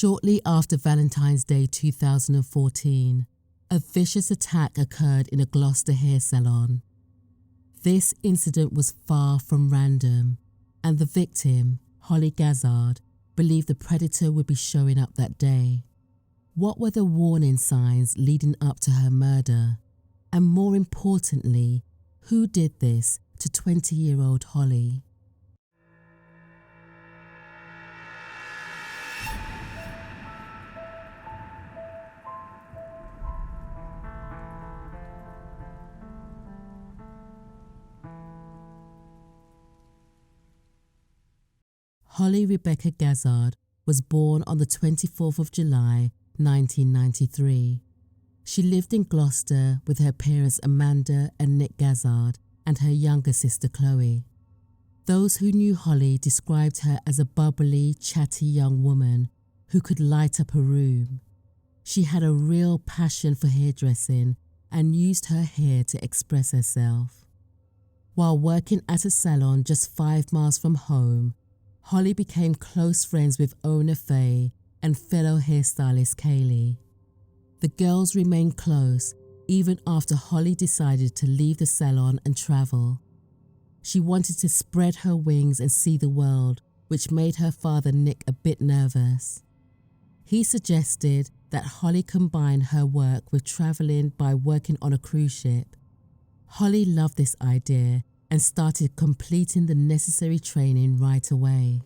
Shortly after Valentine's Day 2014, a vicious attack occurred in a Gloucester hair salon. This incident was far from random, and the victim, Hollie Gazzard, believed the predator would be showing up that day. What were the warning signs leading up to her murder? And more importantly, who did this to 20-year-old Hollie? Hollie Rebecca Gazzard was born on the 24th of July, 1993. She lived in Gloucester with her parents Amanda and Nick Gazzard and her younger sister Chloe. Those who knew Hollie described her as a bubbly, chatty young woman who could light up a room. She had a real passion for hairdressing and used her hair to express herself. While working at a salon just 5 miles from home, Hollie became close friends with owner Faye and fellow hairstylist Kaylee. The girls remained close even after Hollie decided to leave the salon and travel. She wanted to spread her wings and see the world, which made her father Nick a bit nervous. He suggested that Hollie combine her work with traveling by working on a cruise ship. Hollie loved this idea and started completing the necessary training right away.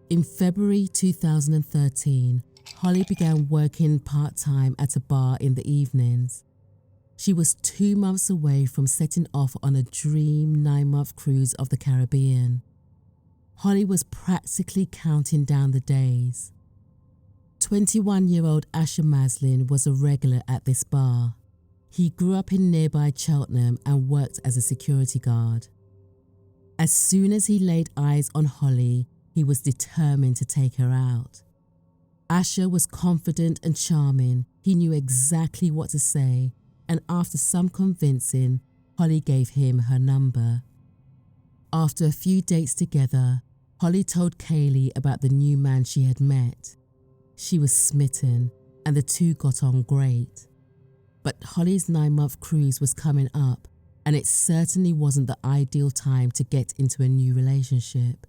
In February 2013, Hollie began working part-time at a bar in the evenings. She was 2 months away from setting off on a dream 9-month cruise of the Caribbean. Hollie was practically counting down the days. 21-year-old Asher Maslin was a regular at this bar. He grew up in nearby Cheltenham and worked as a security guard. As soon as he laid eyes on Hollie, he was determined to take her out. Asher was confident and charming. He knew exactly what to say, and after some convincing, Hollie gave him her number. After a few dates together, Hollie told Kaylee about the new man she had met. She was smitten, and the two got on great. But Hollie's 9-month cruise was coming up, and it certainly wasn't the ideal time to get into a new relationship.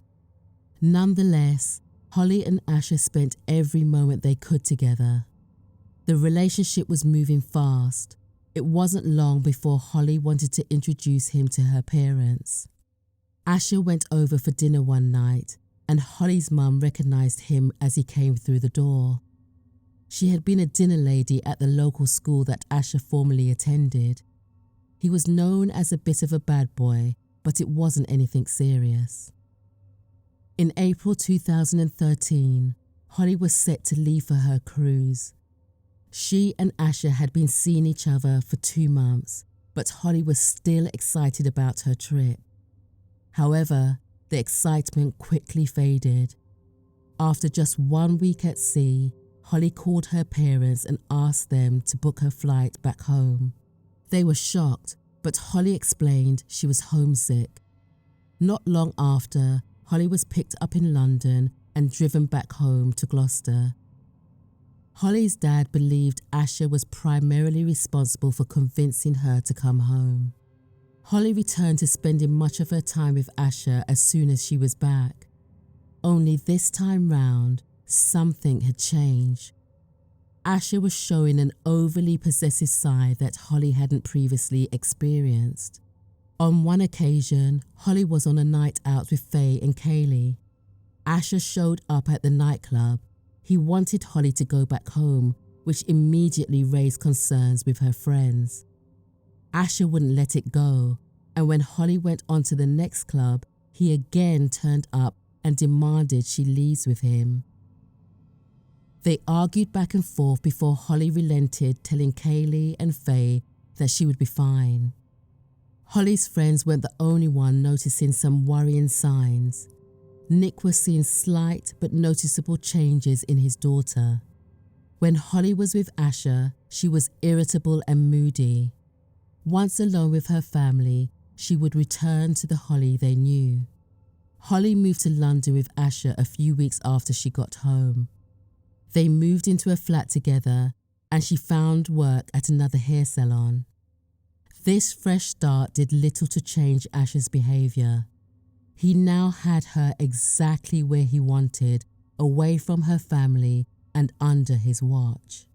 Nonetheless, Hollie and Asher spent every moment they could together. The relationship was moving fast. It wasn't long before Hollie wanted to introduce him to her parents. Asher went over for dinner one night, and Hollie's mum recognized him as he came through the door. She had been a dinner lady at the local school that Asher formerly attended. He was known as a bit of a bad boy, but it wasn't anything serious. In April 2013, Hollie was set to leave for her cruise. She and Asher had been seeing each other for 2 months, but Hollie was still excited about her trip. However, the excitement quickly faded. After just 1 week at sea, Hollie called her parents and asked them to book her flight back home. They were shocked, but Hollie explained she was homesick. Not long after, Hollie was picked up in London and driven back home to Gloucester. Hollie's dad believed Asher was primarily responsible for convincing her to come home. Hollie returned to spending much of her time with Asher as soon as she was back. Only this time round, something had changed. Asher was showing an overly possessive side that Hollie hadn't previously experienced. On one occasion, Hollie was on a night out with Faye and Kaylee. Asher showed up at the nightclub. He wanted Hollie to go back home, which immediately raised concerns with her friends. Asher wouldn't let it go, and when Hollie went on to the next club, he again turned up and demanded she leaves with him. They argued back and forth before Hollie relented, telling Kaylee and Faye that she would be fine. Hollie's friends weren't the only one noticing some worrying signs. Nick was seeing slight but noticeable changes in his daughter. When Hollie was with Asher, she was irritable and moody. Once alone with her family, she would return to the Hollie they knew. Hollie moved to London with Asher a few weeks after she got home. They moved into a flat together and she found work at another hair salon. This fresh start did little to change Asher's behaviour. He now had her exactly where he wanted, away from her family and under his watch.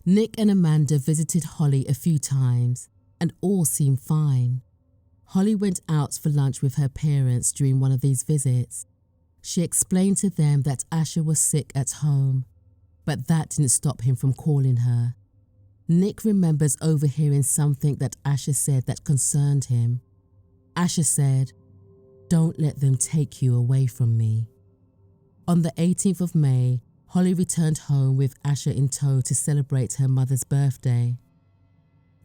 Nick and Amanda visited Hollie a few times and all seemed fine. Hollie went out for lunch with her parents during one of these visits. She explained to them that Asher was sick at home, but that didn't stop him from calling her. Nick remembers overhearing something that Asher said that concerned him. Asher said, "Don't let them take you away from me." On the 18th of May, Hollie returned home with Asher in tow to celebrate her mother's birthday.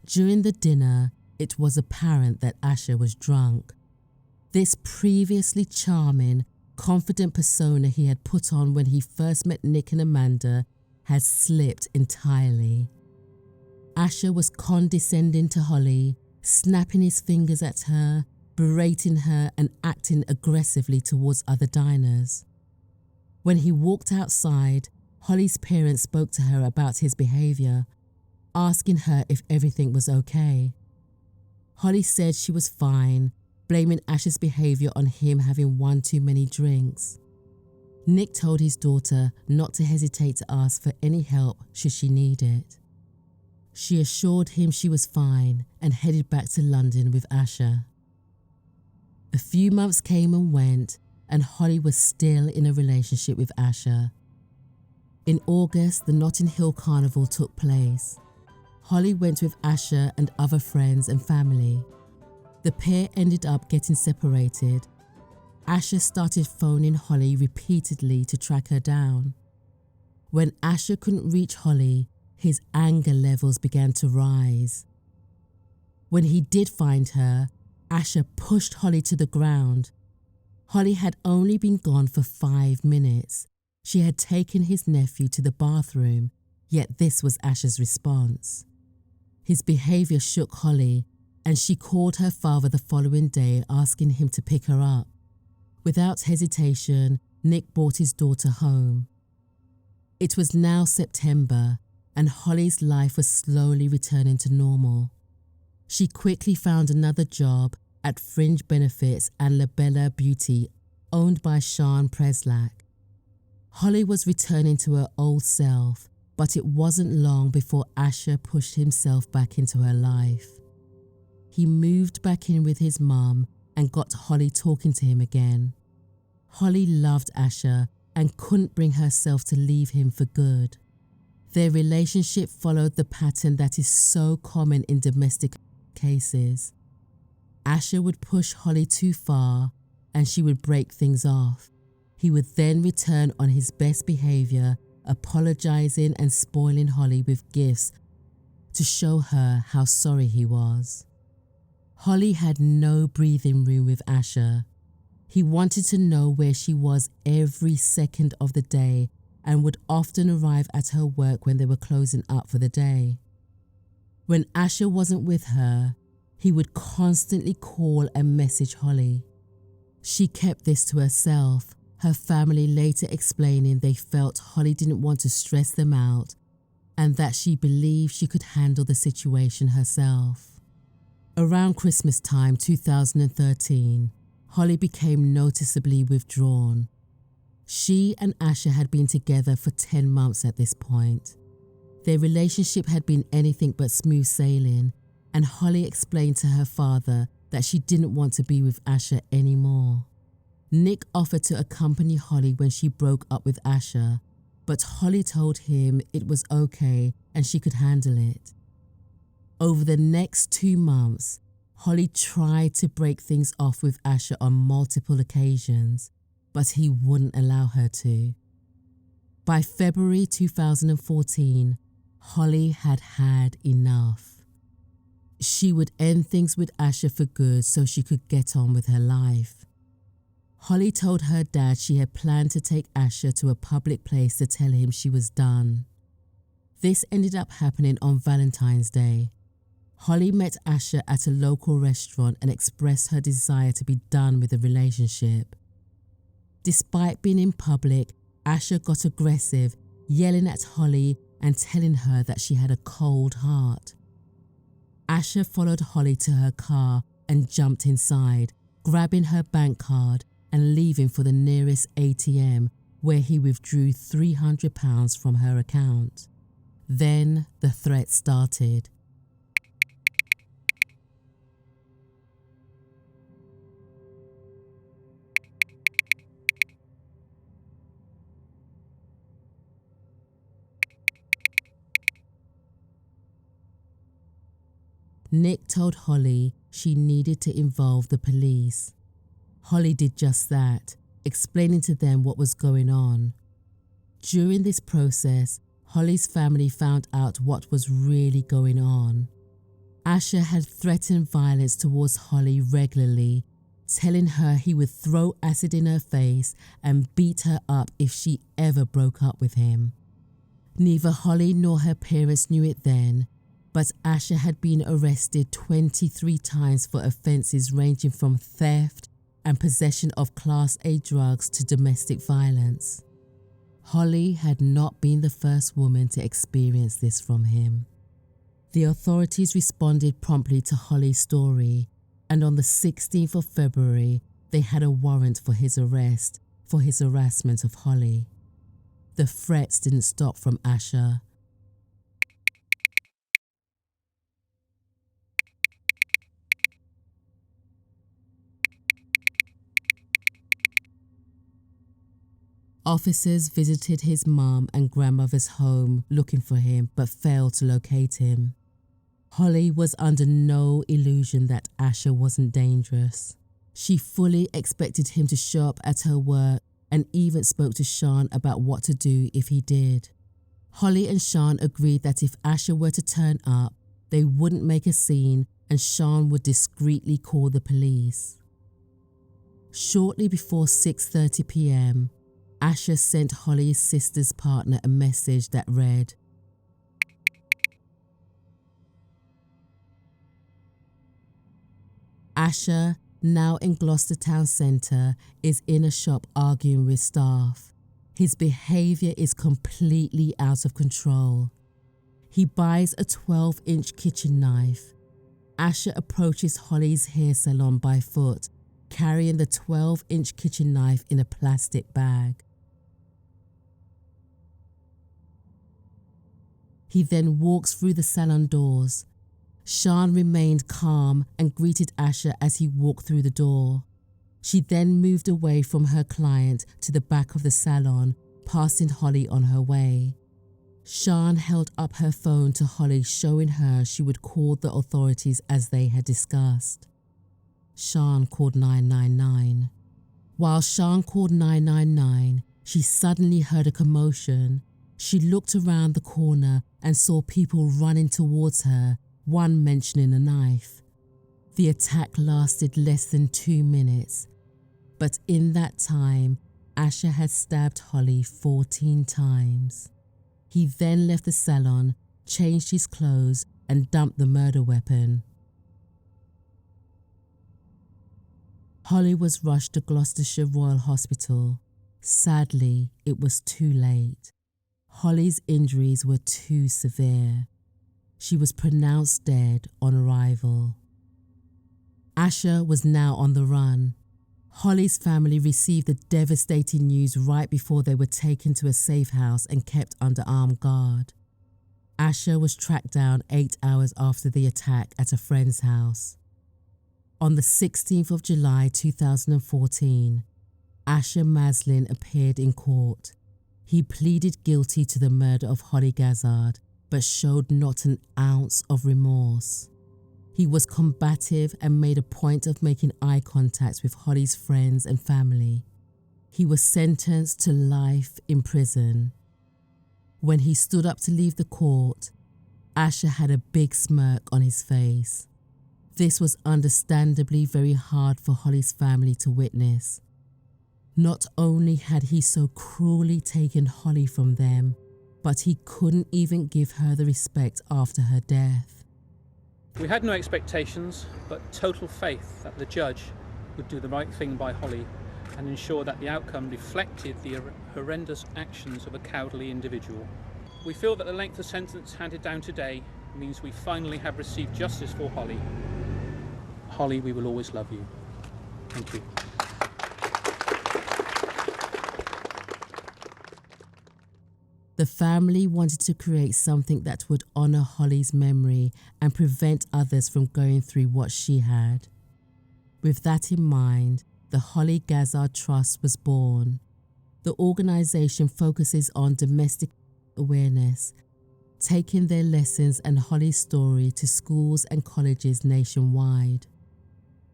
During the dinner, it was apparent that Asher was drunk. This previously charming, confident persona he had put on when he first met Nick and Amanda had slipped entirely. Asher was condescending to Hollie, snapping his fingers at her, berating her and acting aggressively towards other diners. When he walked outside, Hollie's parents spoke to her about his behaviour, asking her if everything was okay. Hollie said she was fine, blaming Asher's behaviour on him having one too many drinks. Nick told his daughter not to hesitate to ask for any help should she need it. She assured him she was fine and headed back to London with Asher. A few months came and went, and Hollie was still in a relationship with Asher. In August, the Notting Hill Carnival took place. Hollie went with Asher and other friends and family. The pair ended up getting separated. Asher started phoning Hollie repeatedly to track her down. When Asher couldn't reach Hollie, his anger levels began to rise. When he did find her, Asher pushed Hollie to the ground. Hollie had only been gone for 5 minutes. She had taken his nephew to the bathroom, yet this was Asher's response. His behaviour shook Hollie, and she called her father the following day asking him to pick her up. Without hesitation, Nick brought his daughter home. It was now September, and Hollie's life was slowly returning to normal. She quickly found another job at Fringe Benefits and La Bella Beauty, owned by Sean Preslack. Hollie was returning to her old self, but it wasn't long before Asher pushed himself back into her life. He moved back in with his mum and got Hollie talking to him again. Hollie loved Asher and couldn't bring herself to leave him for good. Their relationship followed the pattern that is so common in domestic cases. Asher would push Hollie too far and she would break things off. He would then return on his best behaviour, apologising and spoiling Hollie with gifts to show her how sorry he was. Hollie had no breathing room with Asher. He wanted to know where she was every second of the day and would often arrive at her work when they were closing up for the day. When Asher wasn't with her, he would constantly call and message Hollie. She kept this to herself, her family later explaining they felt Hollie didn't want to stress them out and that she believed she could handle the situation herself. Around Christmas time 2013, Hollie became noticeably withdrawn. She and Asher had been together for 10 months at this point. Their relationship had been anything but smooth sailing, and Hollie explained to her father that she didn't want to be with Asher anymore. Nick offered to accompany Hollie when she broke up with Asher, but Hollie told him it was okay and she could handle it. Over the next 2 months, Hollie tried to break things off with Asher on multiple occasions, but he wouldn't allow her to. By February 2014, Hollie had had enough. She would end things with Asher for good so she could get on with her life. Hollie told her dad she had planned to take Asher to a public place to tell him she was done. This ended up happening on Valentine's Day. Hollie met Asher at a local restaurant and expressed her desire to be done with the relationship. Despite being in public, Asher got aggressive yelling at Hollie and telling her that she had a cold heart. Asher followed Hollie to her car and jumped inside, grabbing her bank card and leaving for the nearest ATM, where he withdrew £300 from her account. Then the threat started. Nick told Hollie she needed to involve the police. Hollie did just that, explaining to them what was going on. During this process, Hollie's family found out what was really going on. Asher had threatened violence towards Hollie regularly, telling her he would throw acid in her face and beat her up if she ever broke up with him. Neither Hollie nor her parents knew it then, but Asher had been arrested 23 times for offences ranging from theft and possession of Class A drugs to domestic violence. Hollie had not been the first woman to experience this from him. The authorities responded promptly to Hollie's story, and on the 16th of February, they had a warrant for his arrest for his harassment of Hollie. The threats didn't stop from Asher. Officers visited his mum and grandmother's home looking for him but failed to locate him. Hollie was under no illusion that Asher wasn't dangerous. She fully expected him to show up at her work and even spoke to Sean about what to do if he did. Hollie and Sean agreed that if Asher were to turn up, they wouldn't make a scene and Sean would discreetly call the police. Shortly before 6:30 p.m, Asher sent Hollie's sister's partner a message that read, Asher, now in Gloucester Town Centre, is in a shop arguing with staff. His behaviour is completely out of control. He buys a 12-inch kitchen knife. Asher approaches Hollie's hair salon by foot, carrying the 12-inch kitchen knife in a plastic bag. He then walks through the salon doors. Sean remained calm and greeted Asher as he walked through the door. She then moved away from her client to the back of the salon, passing Hollie on her way. Sean held up her phone to Hollie, showing her she would call the authorities as they had discussed. Sean called 999. While Sean called 999, she suddenly heard a commotion. She looked around the corner and saw people running towards her, one mentioning a knife. The attack lasted less than 2 minutes, but in that time, Asher had stabbed Hollie 14 times. He then left the salon, changed his clothes, and dumped the murder weapon. Hollie was rushed to Gloucestershire Royal Hospital. Sadly, it was too late. Hollie's injuries were too severe. She was pronounced dead on arrival. Asher was now on the run. Hollie's family received the devastating news right before they were taken to a safe house and kept under armed guard. Asher was tracked down 8 hours after the attack at a friend's house. On the 16th of July 2014, Asher Maslin appeared in court. He pleaded guilty to the murder of Hollie Gazzard, but showed not an ounce of remorse. He was combative and made a point of making eye contact with Hollie's friends and family. He was sentenced to life in prison. When he stood up to leave the court, Asher had a big smirk on his face. This was understandably very hard for Hollie's family to witness. Not only had he so cruelly taken Hollie from them, but he couldn't even give her the respect after her death. We had no expectations, but total faith that the judge would do the right thing by Hollie and ensure that the outcome reflected the horrendous actions of a cowardly individual. We feel that the length of sentence handed down today means we finally have received justice for Hollie. Hollie, we will always love you. Thank you. The family wanted to create something that would honor Hollie's memory and prevent others from going through what she had. With that in mind, the Hollie Gazzard Trust was born. The organization focuses on domestic awareness, taking their lessons and Hollie's story to schools and colleges nationwide.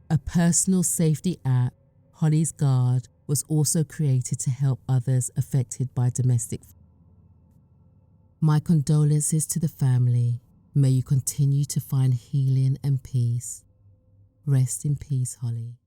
A personal safety app, Hollie's Guard, was also created to help others affected by domestic violence. My condolences to the family. May you continue to find healing and peace. Rest in peace, Hollie.